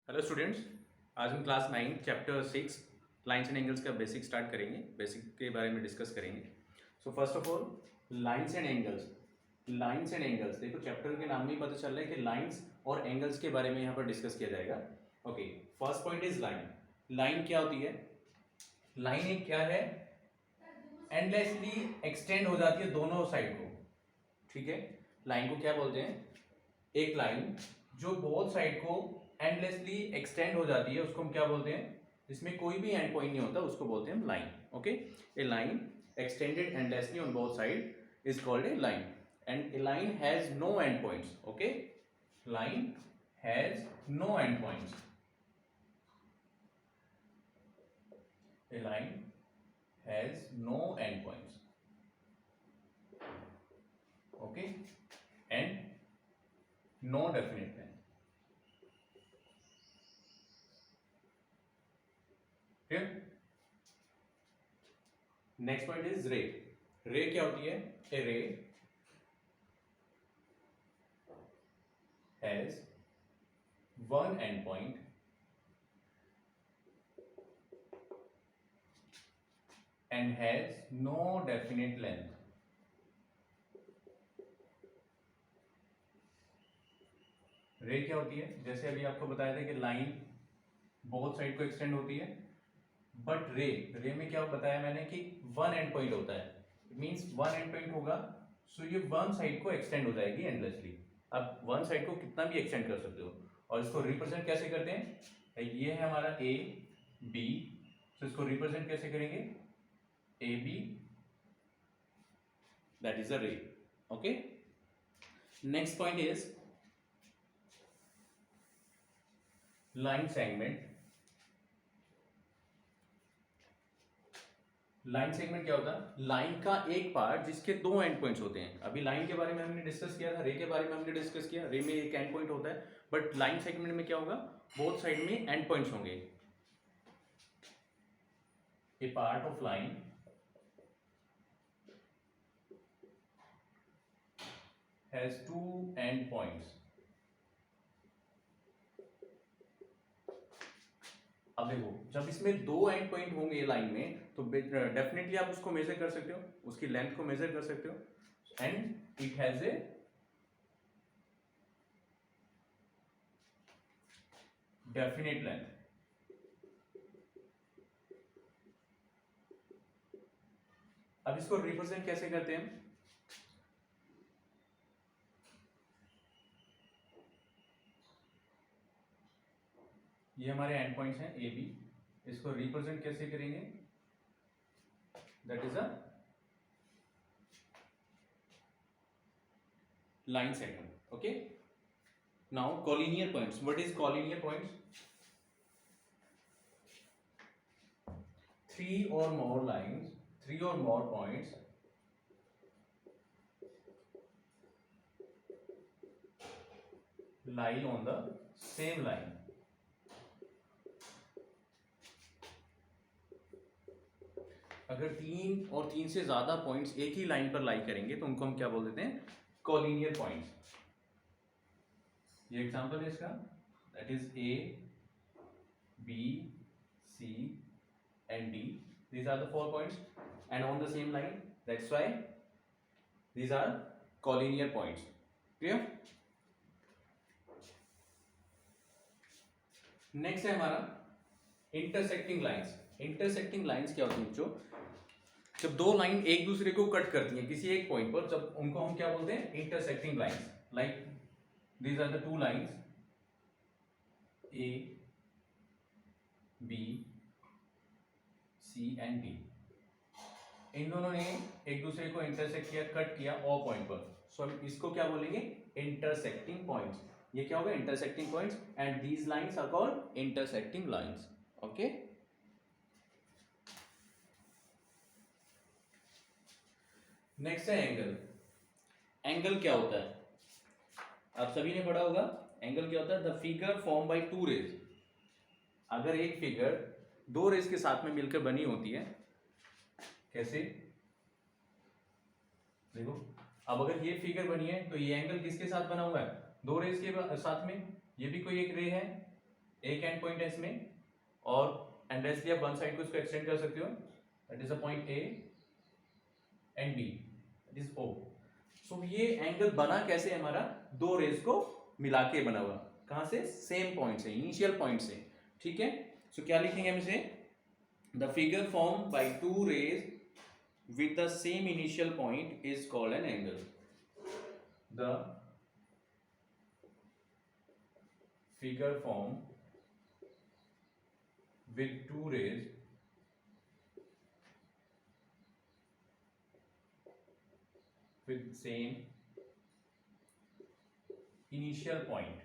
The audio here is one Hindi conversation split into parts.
हेलो स्टूडेंट्स, आज हम class 9 chapter 6 lines and angles का बेसिक स्टार्ट करेंगे। बेसिक के बारे में डिस्कस करेंगे। So first of all lines and angles. Lines and angles, देखो चैप्टर के नाम में ही पता चल रहा है कि लाइन्स और एंगल्स के बारे में यहाँ पर डिस्कस किया जाएगा। Okay, first point is line. Line क्या होती है? लाइन एक क्या है? एंडलेसली एक्सटेंड हो जाती है दोनों साइड को। ठीक है, लाइन को क्या बोलते हैं? एक लाइन जो बोथ साइड को एंडलेसली एक्सटेंड हो जाती है उसको हम क्या बोलते हैं? जिसमें कोई भी एंड पॉइंट नहीं होता उसको बोलते हैं हम line. Okay, a line extended endlessly on both side is called a line and a line has no end points. Okay, line has no end points. A line has no end points. Okay, and no definite length. Clear? Next point is ray. Ray क्या होती है? A ray has one end point and has no definite length. रे क्या होती है? जैसे अभी आपको बताया था कि लाइन बोथ साइड को एक्सटेंड होती है, बट रे में क्या बताया मैंने कि वन एंड पॉइंट होता है। मींस वन एंड पॉइंट होगा, सो ये वन साइड को एक्सटेंड हो जाएगी एंडलेसली। अब वन साइड को कितना भी एक्सटेंड कर सकते हो। और इसको रिप्रेजेंट कैसे करते हैं? ये है हमारा ए बी, तो इसको रिप्रेजेंट कैसे करेंगे? A B, that is a ray. Okay, next point is line segment. Line segment क्या होता है? लाइन का एक पार्ट जिसके दो एंड पॉइंट्स होते हैं। अभी लाइन के बारे में हमने डिस्कस किया था, रे के बारे में हमने डिस्कस किया। रे में एक एंड पॉइंट होता है, बट लाइन सेगमेंट में क्या होगा? बोथ साइड में एंड पॉइंट्स होंगे। A part of line has two end points. अब देखो, जब इसमें दो एंड पॉइंट होंगे लाइन में तो डेफिनेटली आप उसको मेजर कर सकते हो, उसकी लेंथ को मेजर कर सकते हो and it has a definite length. अब इसको रिप्रेजेंट कैसे करते हैं? ये हमारे एंड पॉइंट्स हैं ए बी, इसको रिप्रेजेंट कैसे करेंगे? That is a line segment. Okay, now collinear points. What is collinear points? Three और मोर लाइन्स, थ्री और more points lie on the same line. अगर तीन और तीन से ज्यादा पॉइंट्स एक ही लाइन पर लाई करेंगे तो उनको हम क्या बोल देते हैं? Collinear points. ये एग्जांपल है इसका, that is A B C and D. These are the four points and on the same line, that's why these are collinear points. Clear? Next है हमारा इंटरसेक्टिंग लाइंस। इंटरसेक्टिंग लाइंस क्या होती है बच्चों? जब दो लाइन एक दूसरे को कट करती हैं किसी एक पॉइंट पर, जब उनको हम क्या बोलते हैं? Intersecting lines. Like these are the two lines A B C and D. इन दोनों ने एक दूसरे को इंटरसेक्ट किया, कट किया ओ पॉइंट पर, सो हम इसको क्या बोलेंगे? Intersecting points. ये क्या होगा? Intersecting points and these lines are called intersecting lines. Okay, next है एंगल। एंगल क्या होता है? आप सभी ने पढ़ा होगा। एंगल क्या होता है? The figure form by two rays. अगर एक फिगर दो रेज के साथ में मिलकर बनी होती है, कैसे? देखो, अब अगर ये फिगर बनी है तो ये एंगल किसके साथ बना हुआ है? दो रेज के साथ में। ये भी कोई एक रे है, एक एंड पॉइंट है इसमें, और एंडलेसली आप वन साइड को इसको एक्सटेंड कर सकते हो, that is a point A and B, that is O. So ये एंगल बना कैसे हमारा, दो रेज को मिला के बना हुआ, कहां से, सेम पॉइंट से, इनिशियल पॉइंट से, ठीक है। सो क्या लिखेंगे हम इसे, the figure form by two rays with the same initial point is called an angle. The figure formed with two rays with same initial point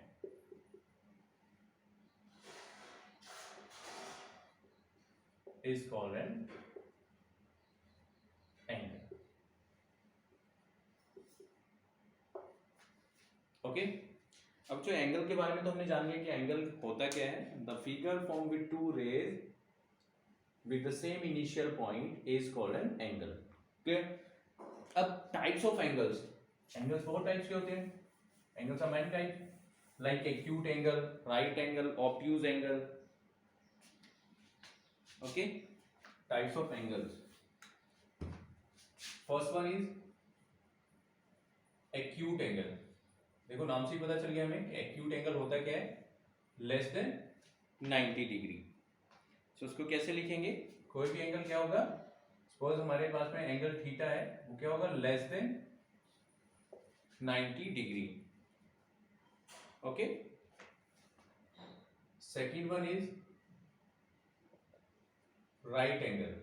is called an angle. Okay, अब जो एंगल के बारे में तो हमने जान लिया कि एंगल होता क्या है, the figure form with two rays with the same initial point is called an angle. Clear. अब टाइप्स ऑफ एंगल्स, एंगल्स बहुत टाइप्स के होते हैं, angles are many type, like acute angle, right angle, obtuse angle. Okay, types of angles, first one is acute angle. देखो नाम से ही पता चल गया हमें कि एक्यूट एंगल होता क्या है, लेस देन 90 डिग्री। सो उसको कैसे लिखेंगे, कोई भी एंगल क्या होगा, सपोज हमारे पास में एंगल थीटा है, वो क्या होगा, less than 90 degree. Okay, second one is right angle.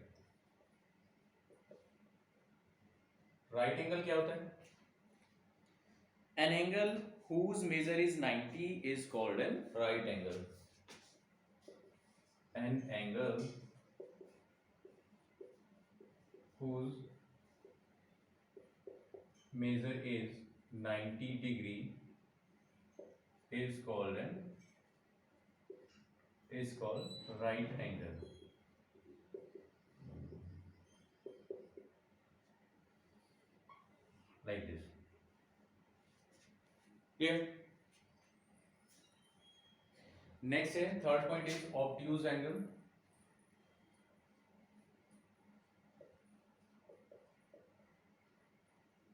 Right angle क्या होता है, an angle whose measure is 90 is called an right angle. An angle whose measure is 90 degree is called right angle. Like this. Clear? Next है, third point is obtuse angle.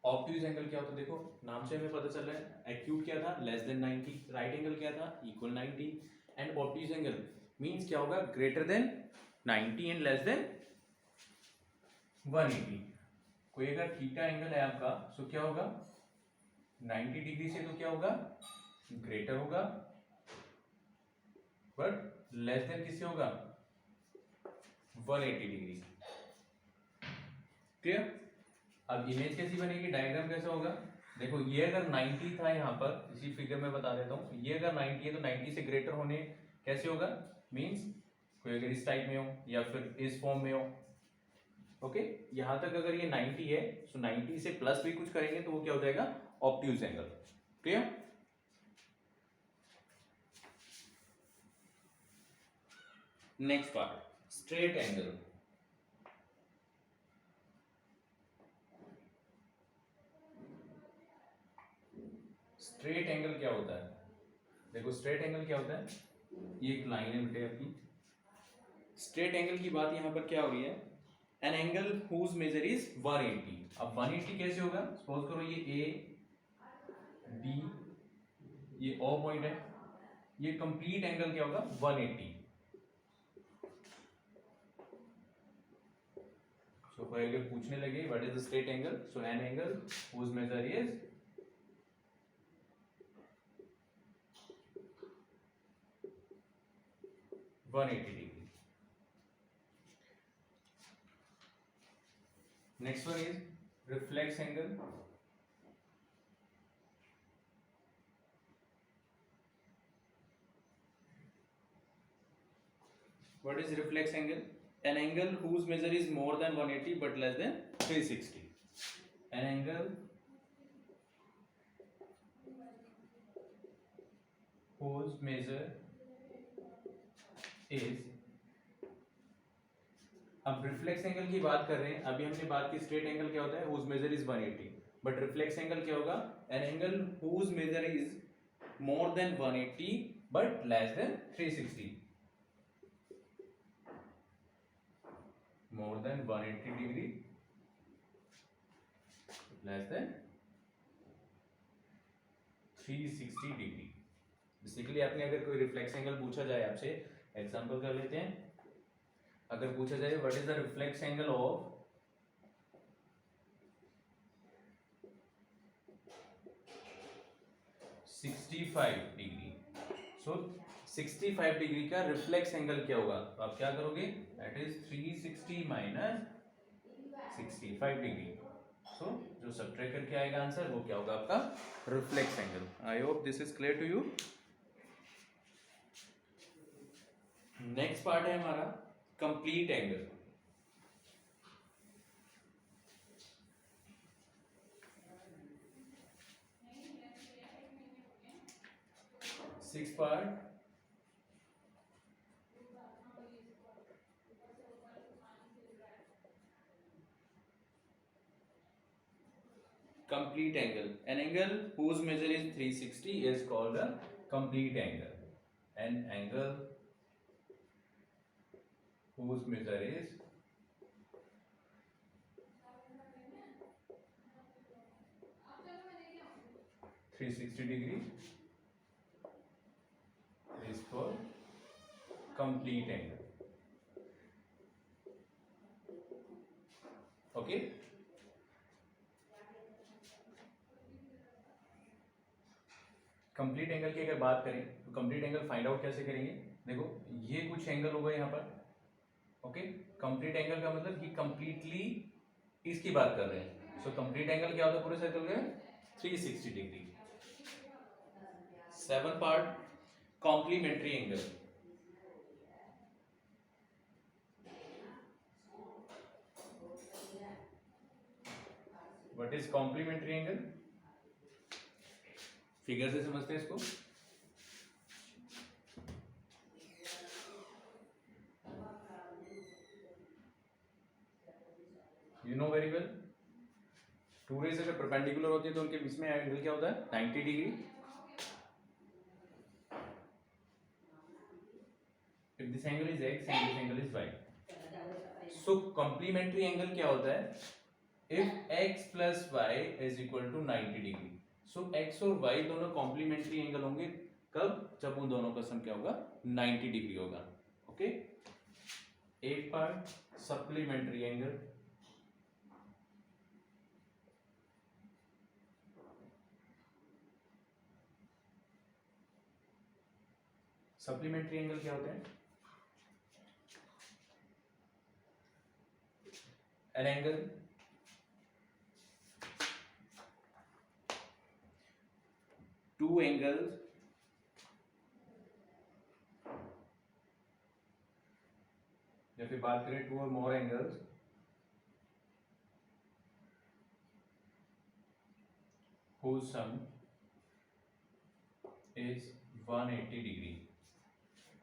Obtuse angle क्या होता है, देखो नाम से हमें पता चल रहा है, एक्यूट क्या था, लेस देन 90, राइट एंगल क्या था, equal 90, and obtuse angle means क्या होगा, greater than 90 and less than 180। कोई अगर थीटा एंगल है आपका, सो क्या होगा, 90 डिग्री से तो क्या होगा, ग्रेटर होगा, बट लेस देन किससे होगा, 180 डिग्री। क्लियर। अब इमेज कैसी बनेगी, डायग्राम कैसा होगा, देखो ये अगर 90 था यहाँ पर, इसी फिगर में बता देता हूँ, ये अगर 90 है तो 90 से ग्रेटर होने कैसे होगा, मींस कोई अगर इस टाइप में हो या फिर इस फॉर्म में हो। ओके, यहां तक अगर ये 90 है, सो 90 से प्लस भी कुछ करेंगे तो वो क्या हो जाएगा, obtuse angle. Clear. Next part, straight angle. Straight angle क्या होता है, देखो स्ट्रेट एंगल क्या होता है, ये एक लाइन है बेटे आपकी, स्ट्रेट एंगल की बात यहां पर क्या हो रही है, an angle whose measure is 180। अब 180 कैसे होगा, सपोज करो ये ए बी, ये ओ पॉइंट है, ये कंप्लीट एंगल क्या होगा, 180। सो कोई अगर पूछने लगे what is the straight angle, so an angle whose measure is 180 degree. Next one is reflex angle. What is reflex angle? An angle whose measure is more than 180 but less than 360. An angle whose measure is, अब रिफ्लेक्स एंगल की बात कर रहे हैं, अभी हमने बात की स्ट्रेट एंगल क्या होता है, whose measure is 180, but reflex angle क्या होगा, an angle whose measure is more than 180 but less than 360. More than 180 degree, less than 360 degree. Basically आपने अगर कोई रिफ्लेक्स एंगल पूछा जाए आपसे, एग्जांपल कर लेते हैं. अगर पूछा जाए what is the reflex angle of 65 degree, so 65 degree का रिफ्लेक्स एंगल क्या होगा? तो आप क्या करोगे? That is 360 minus 65 degree. So जो सब्ट्रैक्ट करके आएगा आंसर वो क्या होगा? आपका reflex angle. I hope this is clear to you. Next part है हमारा complete angle. Six part complete angle. An angle whose measure is 360 is called a complete angle. An angle whose measure is 360 degree is called complete angle. Okay. Complete angle की अगर बात करें तो कंप्लीट एंगल फाइंड आउट कैसे करेंगे? देखो ये कुछ एंगल होगा यहाँ पर. ओके, कंप्लीट एंगल का मतलब कि कंप्लीटली इसकी बात कर रहे हैं. सो कंप्लीट एंगल क्या होता है पूरे सर्कल में? 360 degree. 7 part complementary angle. What is complementary angle? Figure से समझते हैं इसको. You know very well, two rays अगर परपेंडिकुलर होती है तो उनके बीच में एंगल क्या होता है? 90 degree. If this angle is x and this angle is y. So complementary angle क्या होता है? If x plus Y is equal to 90 degree. So x और y दोनों कॉम्प्लीमेंट्री एंगल होंगे. कब? जब उन दोनों का सम क्या होगा? 90 डिग्री होगा. ओके. एक part supplementary angle. Supplementary angle क्या होते हैं? एन एंगल टू एंगल्स या फिर बात करें टू और more angles whose sum is 180 degree.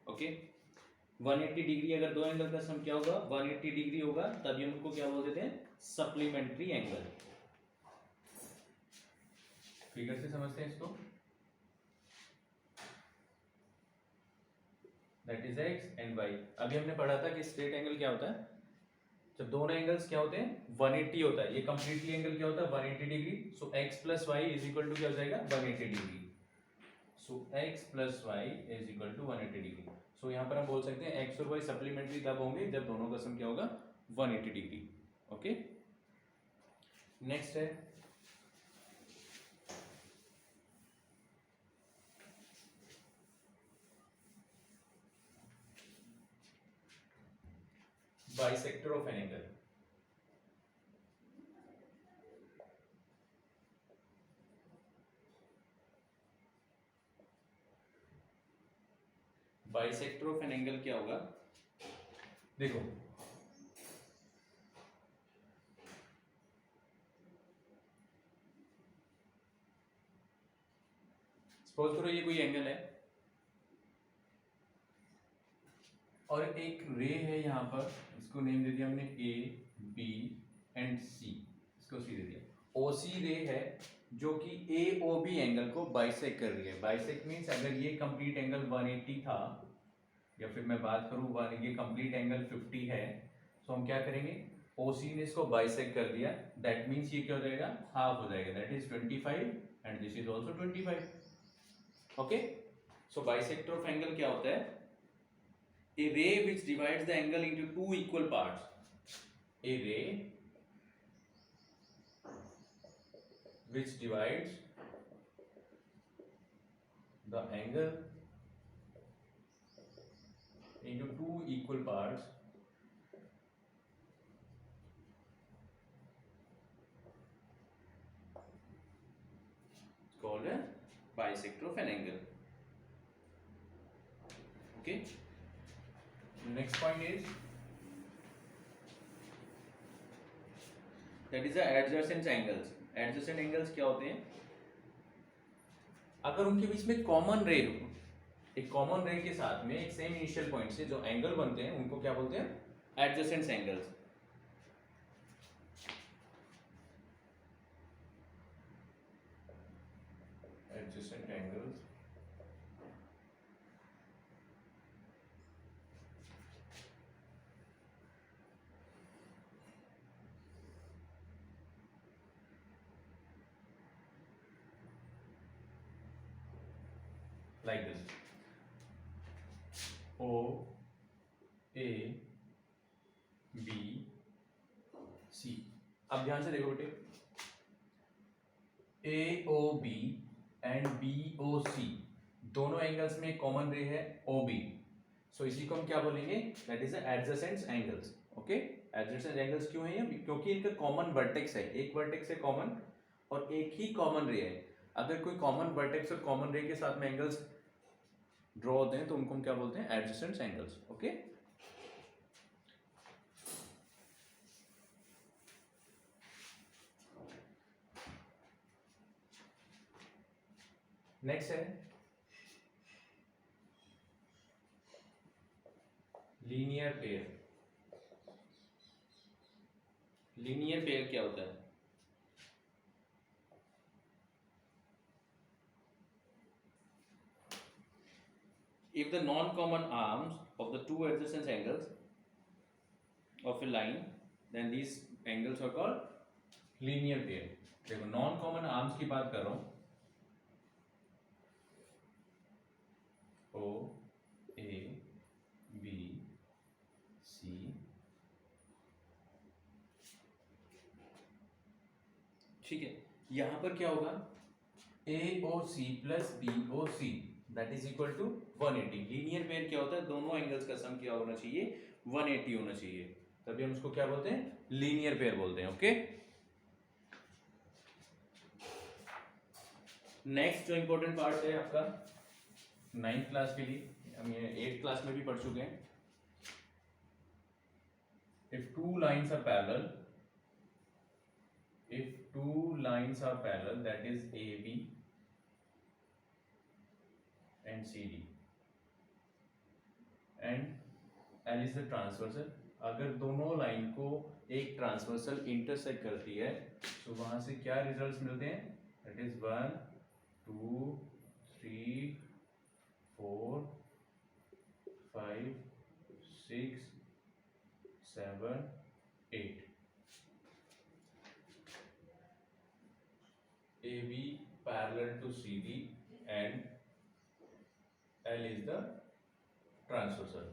Okay, 180 degree अगर दो एंगल का सम क्या होगा? 180 डिग्री होगा. तभी हम उनको क्या बोल देते हैं? Supplementary angle. फिगर से समझते हैं इसको. That is x and y. अभी हमने पढ़ा था कि स्ट्रेट एंगल क्या होता है? जब दोनों एंगल्स क्या होते हैं? 180 होता है. ये कंप्लीटली एंगल क्या होता है? 180 degree. So x plus Y is equal to क्या हो जाएगा? 180 degree. So x plus Y is equal to 180 degree. So यहाँ पर हम बोल सकते हैं x और y सप्लीमेंट्री तब होंगे जब दोनों का सम क्या होगा? 180 डिग्री. ओके. नेक्स्ट है bisector of an angle. Bisector of an angle क्या होगा? देखो सपोज करो ये कोई एंगल है और एक रे है यहाँ पर. इसको नेम दे दिया हमने ए बी एंड सी. इसको सी दे दिया. ओसी रे है जो कि ए ओ बी एंगल को बाइसेक्ट कर रही है। बाइसेक्ट मीन्स अगर ये कंप्लीट एंगल 180 था, या फिर मैं बात करूँ ये कंप्लीट एंगल 50 है, तो हम क्या करेंगे, ओसी ने इसको बाइसेक्ट कर दिया, दैट मीन्स ये क्या हो जाएगा, हाफ हो जाएगा, that is 25 and this is also 25। Okay, so bisector of angle क्या होता है, a ray which divides the angle into two equal parts, a ray which divides the angle into two equal parts is called a bisector of an angle. Okay, next point is that is the adjacent angles. Adjacent angles क्या होते हैं, अगर उनके बीच में कॉमन रे हो, एक कॉमन रे के साथ में एक सेम इनिशियल पॉइंट से जो एंगल बनते हैं उनको क्या बोलते हैं, adjacent angles. Adjacent angles like this, O A B C। अब ध्यान से देखो बेटे, A O B and B O C दोनों एंगल्स में कॉमन रे है ओ बी, सो इसी को हम क्या बोलेंगे, that is adjacent angles. Okay, adjacent angles क्यों है ये, क्योंकि इनका कॉमन वर्टेक्स है, एक वर्टेक्स है कॉमन और एक ही कॉमन रे है। अगर कोई कॉमन वर्टेक्स और कॉमन रे के साथ में एंगल्स ड्रॉ होते हैं तो उनको हम क्या बोलते हैं, एडजेसेंट एंगल्स। ओके, नेक्स्ट है लीनियर पेयर। लीनियर पेयर क्या होता है, if the non-common arms of the two adjacent angles of a line, then these angles are called linear pair। देखो नॉन कॉमन आर्म्स की बात कर रहा हूं, ओ ए बी सी, ठीक है, यहां पर क्या होगा, A O C plus B O C that is equal to 180। Linear pair क्या होता है, दोनों एंगल्स का सम क्या होना चाहिए, 180 होना चाहिए, तभी हम उसको क्या बोलते हैं, लीनियर पेयर बोलते हैं। ओके, नेक्स्ट जो इंपॉर्टेंट पार्ट है आपका 9th क्लास के लिए, हम ये 8th क्लास में भी पढ़ चुके हैं, if two lines are parallel, if two lines are parallel, that is AB and CD and L is the transversal, अगर दोनों लाइन को एक ट्रांसवर्सल इंटरसेक्ट करती है तो वहां से क्या रिजल्ट्स मिलते हैं, that is 1 2 3 4 5 6 7 8। AB parallel to CD and L is the transversal।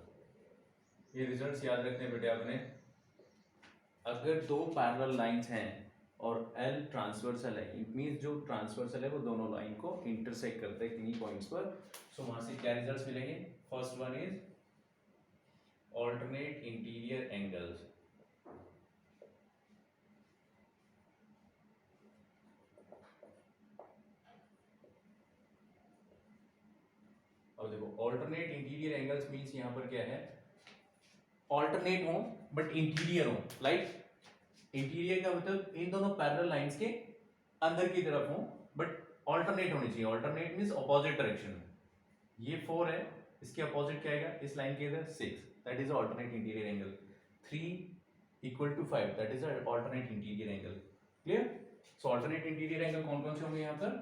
ये रिजल्ट्स याद रखने बेटे आपने, अगर दो पैरेलल लाइंस हैं और L ट्रांसवर्सल है, इट मींस जो ट्रांसवर्सल है वो दोनों लाइन को इंटरसेक्ट करता है किन्हीं पॉइंट्स पर, सो वहां से क्या रिजल्ट्स मिलेंगे, first one is alternate interior angles. अब देखो ऑल्टरनेट इंटीरियर एंगल्स मींस यहां पर क्या है, ऑल्टरनेट हो बट इंटीरियर हो, लाइक इंटीरियर का मतलब इन दोनों पैरेलल लाइंस के अंदर की तरफ हो बट ऑल्टरनेट होनी चाहिए। ऑल्टरनेट मींस ऑपोजिट डायरेक्शन में, ये 4 है, इसके अपोजिट क्या आएगा, इस लाइन के इधर 6, that is alternate interior angle. 3 = 5, that is alternate interior angle. Clear, so alternate interior angle कौन कौन से होंगे यहाँ पर?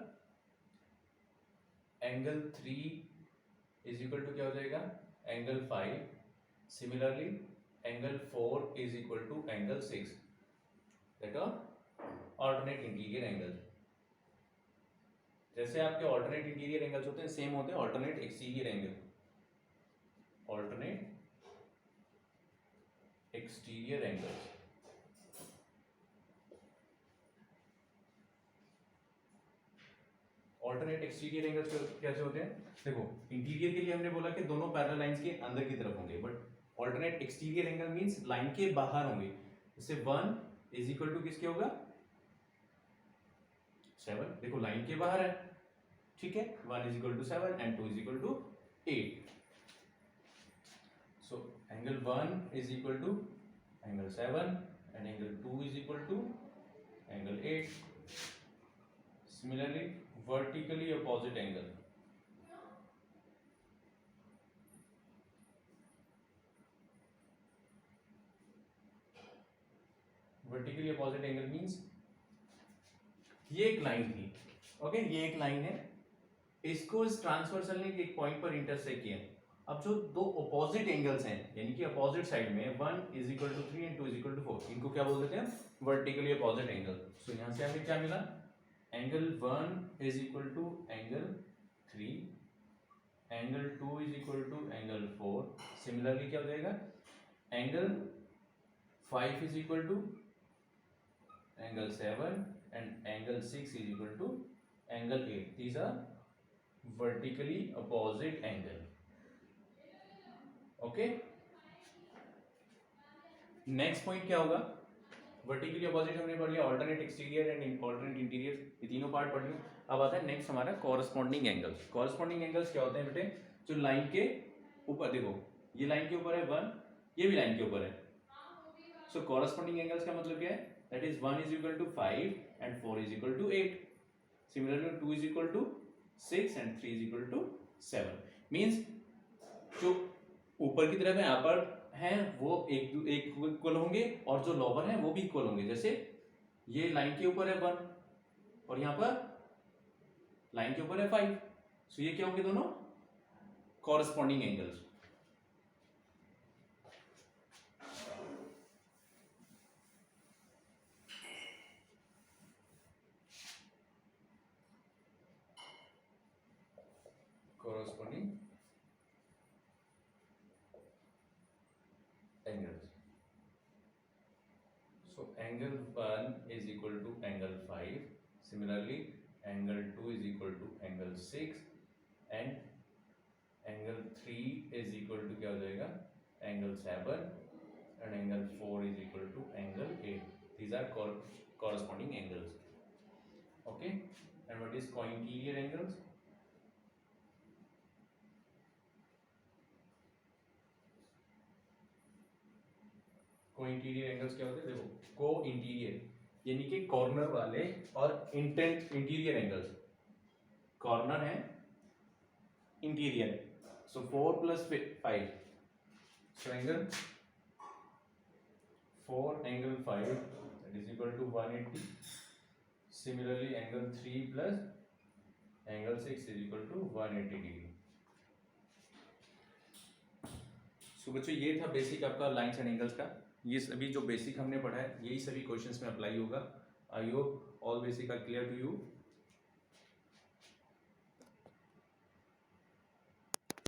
एंगल 3 इज इक्वल टू क्या हो जाएगा? Angle 5. Similarly angle 4 is equal to angle 6. That are alternate interior angle. जैसे आपके ऑल्टरनेट इंटीरियर एंगल्स होते हैं सेम होते हैं alternate exterior angle. Alternate exterior angles. Alternate exterior angles कैसे होते हैं? देखो इंटीरियर के लिए हमने बोला कि दोनों पैरेलल लाइंस के अंदर की तरफ होंगे, but alternate exterior angle means line के बाहर होंगे. जैसे 1 इज इक्वल टू किसके होगा? 7. देखो लाइन के बाहर है, ठीक है. 1 is equal to 7 and 2 is equal to 8. So angle 1 is equal to angle 7 and angle 2 is equal to angle 8. Similarly, vertically opposite angle. Vertically opposite angle means ये एक लाइन थी, ओके ये एक लाइन है, इसको इस ट्रांसवर्सल ने एक पॉइंट पर इंटरसेक्ट किया. अब जो दो अपोजिट एंगल्स हैं यानी कि अपोजिट साइड में 1 is equal to 3 and 2 is equal to 4, इनको क्या बोल देते हैं? Vertically opposite angle. सो यहां से हमें क्या मिला? Angle 1 is equal to angle 3, angle 2 is equal to angle 4. Similarly क्या हो जाएगा? Angle 5 is equal to angle 7 and angle 6 is equal to angle 8. These are vertically opposite angle. Okay, next point क्या होगा? वर्टिकली अपोजिट हमने पढ़ लिया, alternate exterior and alternate interior, ये तीनों पार्ट पढ़ लिया. अब आता है नेक्स्ट हमारा कॉरस्पॉन्डिंग एंगल्स. कॉरस्पॉन्डिंग एंगल्स क्या होते हैं बेटे? जो लाइन के ऊपर, देखो ये लाइन के ऊपर है 1, ये भी लाइन के ऊपर है. सो कॉरस्पॉन्डिंग एंगल्स का मतलब क्या है? That is 1 is equal to 5 and 4 is equal to 8. Similarly 2 is equal to 6 and 3 is equal to 7. Means जो ऊपर की तरफ है यहाँ पर हैं वो एक इक्वल होंगे और जो लोअर है वो भी इक्वल होंगे. जैसे ये लाइन के ऊपर है 1 और यहाँ पर लाइन के ऊपर है 5. सो ये क्या होंगे? दोनों corresponding angles. corresponding angles. So angle 1 is equal to angle 5. Similarly, angle 2 is equal to angle 6 and angle 3 is equal to क्या हो जाएगा? Angle 7 and angle 4 is equal to angle 8. These are corresponding angles. Okay. And what is cointerior angles? को इंटीरियर एंगल्स क्या होते हैं? देखो को इंटीरियर यानी कि कॉर्नर वाले और इंटीरियर एंगल्स. कॉर्नर है, interior. So 4 plus 5, so angle 4 angle 5 that is equal to 180. Similarly angle 3 plus angle 6 is equal to 180 degree. So बच्चों ये था बेसिक आपका लाइंस एंड एंगल्स का. ये सभी जो बेसिक हमने पढ़ा है यही सभी क्वेश्चंस में अप्लाई होगा. I hope all basic are clear to you.